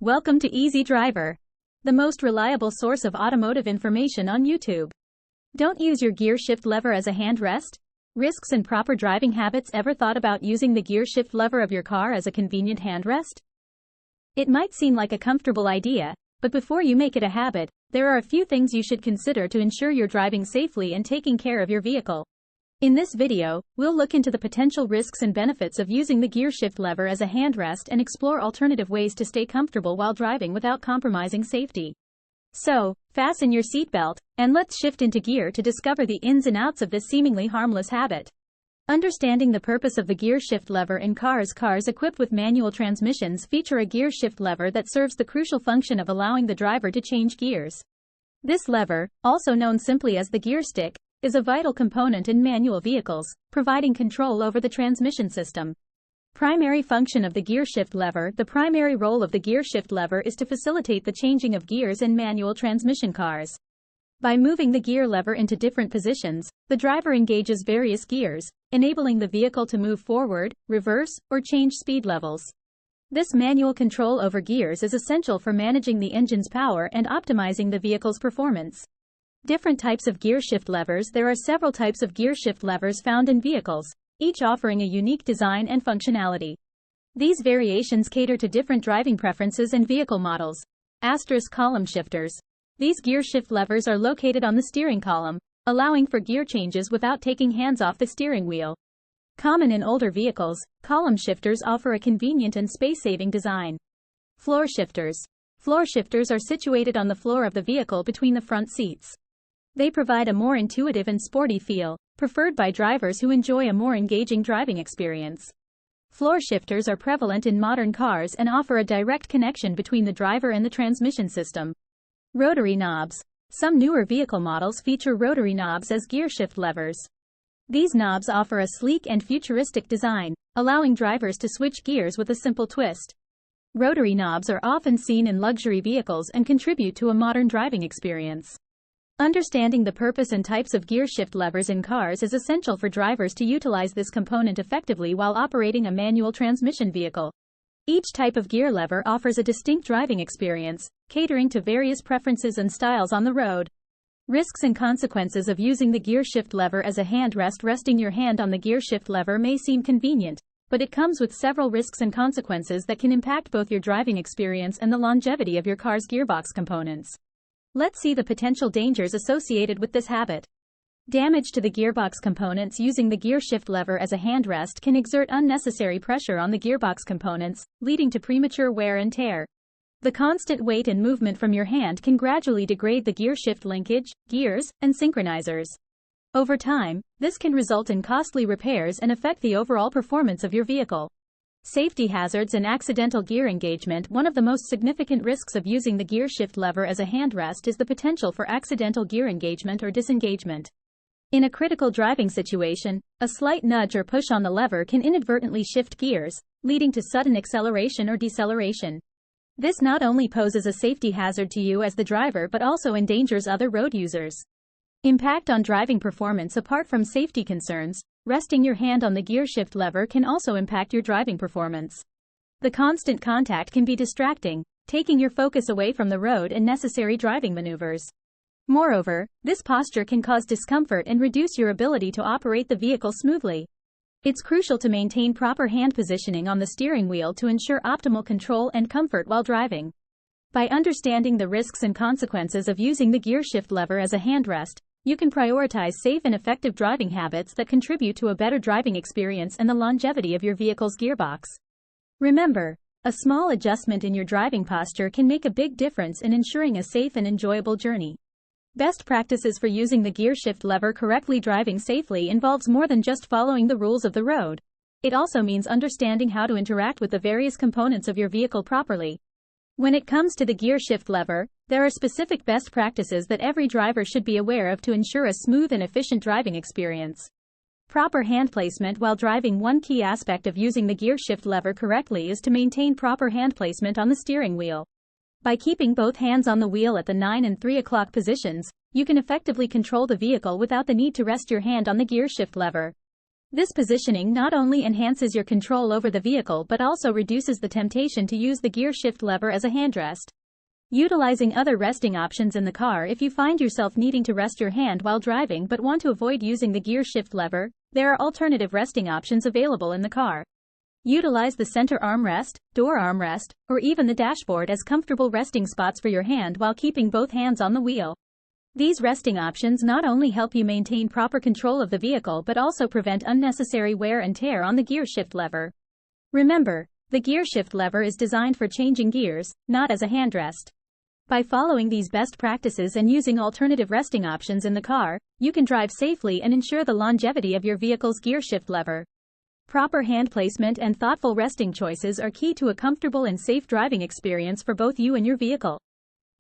Welcome to Easy Driver, the most reliable source of automotive information on YouTube. Don't use your gear shift lever as a hand rest? Risks and proper driving habits. Ever thought about using the gear shift lever of your car as a convenient hand rest? It might seem like a comfortable idea, but before you make it a habit, there are a few things you should consider to ensure you're driving safely and taking care of your vehicle. In this video, we'll look into the potential risks and benefits of using the gear shift lever as a hand rest and explore alternative ways to stay comfortable while driving without compromising safety. So, fasten your seatbelt, and let's shift into gear to discover the ins and outs of this seemingly harmless habit. Understanding the purpose of the gear shift lever in cars. Cars equipped with manual transmissions feature a gear shift lever that serves the crucial function of allowing the driver to change gears. This lever, also known simply as the gear stick, is a vital component in manual vehicles, providing control over the transmission system. Primary function of the gear shift lever. The primary role of the gear shift lever is to facilitate the changing of gears in manual transmission cars. By moving the gear lever into different positions, the driver engages various gears, enabling the vehicle to move forward, reverse, or change speed levels. This manual control over gears is essential for managing the engine's power and optimizing the vehicle's performance. Different types of gear shift levers. There are several types of gear shift levers found in vehicles, each offering a unique design and functionality. These variations cater to different driving preferences and vehicle models. Column shifters. These gear shift levers are located on the steering column, allowing for gear changes without taking hands off the steering wheel. Common in older vehicles, column shifters offer a convenient and space-saving design. Floor shifters. Floor shifters are situated on the floor of the vehicle between the front seats. They provide a more intuitive and sporty feel, preferred by drivers who enjoy a more engaging driving experience. Floor shifters are prevalent in modern cars and offer a direct connection between the driver and the transmission system. Rotary knobs. Some newer vehicle models feature rotary knobs as gear shift levers. These knobs offer a sleek and futuristic design, allowing drivers to switch gears with a simple twist. Rotary knobs are often seen in luxury vehicles and contribute to a modern driving experience. Understanding the purpose and types of gear shift levers in cars is essential for drivers to utilize this component effectively while operating a manual transmission vehicle. Each type of gear lever offers a distinct driving experience, catering to various preferences and styles on the road. Risks and consequences of using the gear shift lever as a hand rest. Resting your hand on the gear shift lever may seem convenient, but it comes with several risks and consequences that can impact both your driving experience and the longevity of your car's gearbox components. Let's see the potential dangers associated with this habit. Damage to the gearbox components. Using the gear shift lever as a hand rest can exert unnecessary pressure on the gearbox components, leading to premature wear and tear. The constant weight and movement from your hand can gradually degrade the gear shift linkage, gears, and synchronizers. Over time, this can result in costly repairs and affect the overall performance of your vehicle. Safety hazards and accidental gear engagement. One of the most significant risks of using the gear shift lever as a hand rest is the potential for accidental gear engagement or disengagement. In a critical driving situation, a slight nudge or push on the lever can inadvertently shift gears, leading to sudden acceleration or deceleration. This not only poses a safety hazard to you as the driver but also endangers other road users. Impact on driving performance. Apart from safety concerns, resting your hand on the gear shift lever can also impact your driving performance. The constant contact can be distracting, taking your focus away from the road and necessary driving maneuvers. Moreover, this posture can cause discomfort and reduce your ability to operate the vehicle smoothly. It's crucial to maintain proper hand positioning on the steering wheel to ensure optimal control and comfort while driving. By understanding the risks and consequences of using the gear shift lever as a hand rest, you can prioritize safe and effective driving habits that contribute to a better driving experience and the longevity of your vehicle's gearbox. Remember, a small adjustment in your driving posture can make a big difference in ensuring a safe and enjoyable journey. Best practices for using the gear shift lever correctly. Driving safely involves more than just following the rules of the road. It also means understanding how to interact with the various components of your vehicle properly. When it comes to the gear shift lever, there are specific best practices that every driver should be aware of to ensure a smooth and efficient driving experience. Proper hand placement while driving. One key aspect of using the gear shift lever correctly is to maintain proper hand placement on the steering wheel. By keeping both hands on the wheel at the 9 and 3 o'clock positions, you can effectively control the vehicle without the need to rest your hand on the gear shift lever. This positioning not only enhances your control over the vehicle but also reduces the temptation to use the gear shift lever as a handrest. Utilizing other resting options in the car. If you find yourself needing to rest your hand while driving but want to avoid using the gear shift lever, there are alternative resting options available in the car. Utilize the center armrest, door armrest, or even the dashboard as comfortable resting spots for your hand while keeping both hands on the wheel. These resting options not only help you maintain proper control of the vehicle but also prevent unnecessary wear and tear on the gear shift lever. Remember, the gear shift lever is designed for changing gears, not as a handrest. By following these best practices and using alternative resting options in the car, you can drive safely and ensure the longevity of your vehicle's gear shift lever. Proper hand placement and thoughtful resting choices are key to a comfortable and safe driving experience for both you and your vehicle.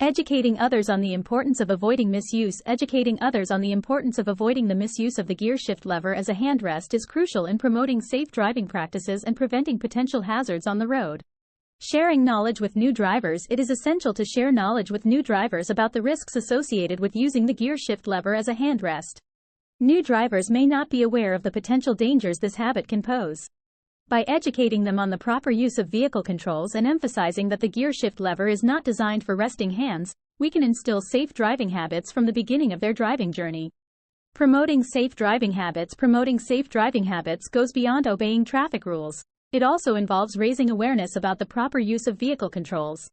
Educating others on the importance of avoiding misuse. Educating others on the importance of avoiding the misuse of the gear shift lever as a handrest is crucial in promoting safe driving practices and preventing potential hazards on the road. Sharing knowledge with new drivers. It is essential to share knowledge with new drivers about the risks associated with using the gear shift lever as a handrest. New drivers may not be aware of the potential dangers this habit can pose. By educating them on the proper use of vehicle controls and emphasizing that the gear shift lever is not designed for resting hands, we can instill safe driving habits from the beginning of their driving journey. Promoting safe driving habits. Promoting safe driving habits goes beyond obeying traffic rules. It also involves raising awareness about the proper use of vehicle controls.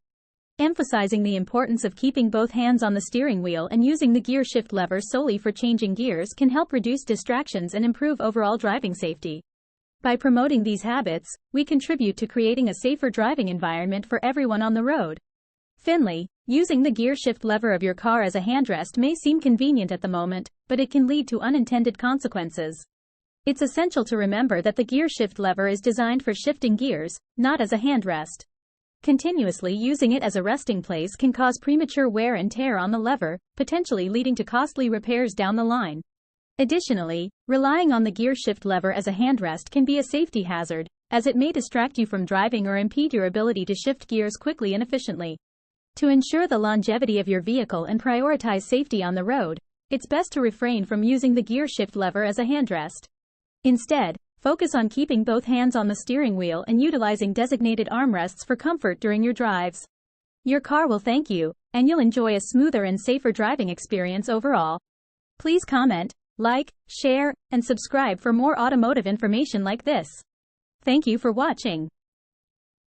Emphasizing the importance of keeping both hands on the steering wheel and using the gear shift lever solely for changing gears can help reduce distractions and improve overall driving safety. By promoting these habits, we contribute to creating a safer driving environment for everyone on the road. Finally, using the gear shift lever of your car as a handrest may seem convenient at the moment, but it can lead to unintended consequences. It's essential to remember that the gear shift lever is designed for shifting gears, not as a handrest. Continuously using it as a resting place can cause premature wear and tear on the lever, potentially leading to costly repairs down the line. Additionally, relying on the gear shift lever as a handrest can be a safety hazard, as it may distract you from driving or impede your ability to shift gears quickly and efficiently. To ensure the longevity of your vehicle and prioritize safety on the road, it's best to refrain from using the gear shift lever as a handrest. Instead, focus on keeping both hands on the steering wheel and utilizing designated armrests for comfort during your drives. Your car will thank you, and you'll enjoy a smoother and safer driving experience overall. Please comment, like, share, and subscribe for more automotive information like this. Thank you for watching.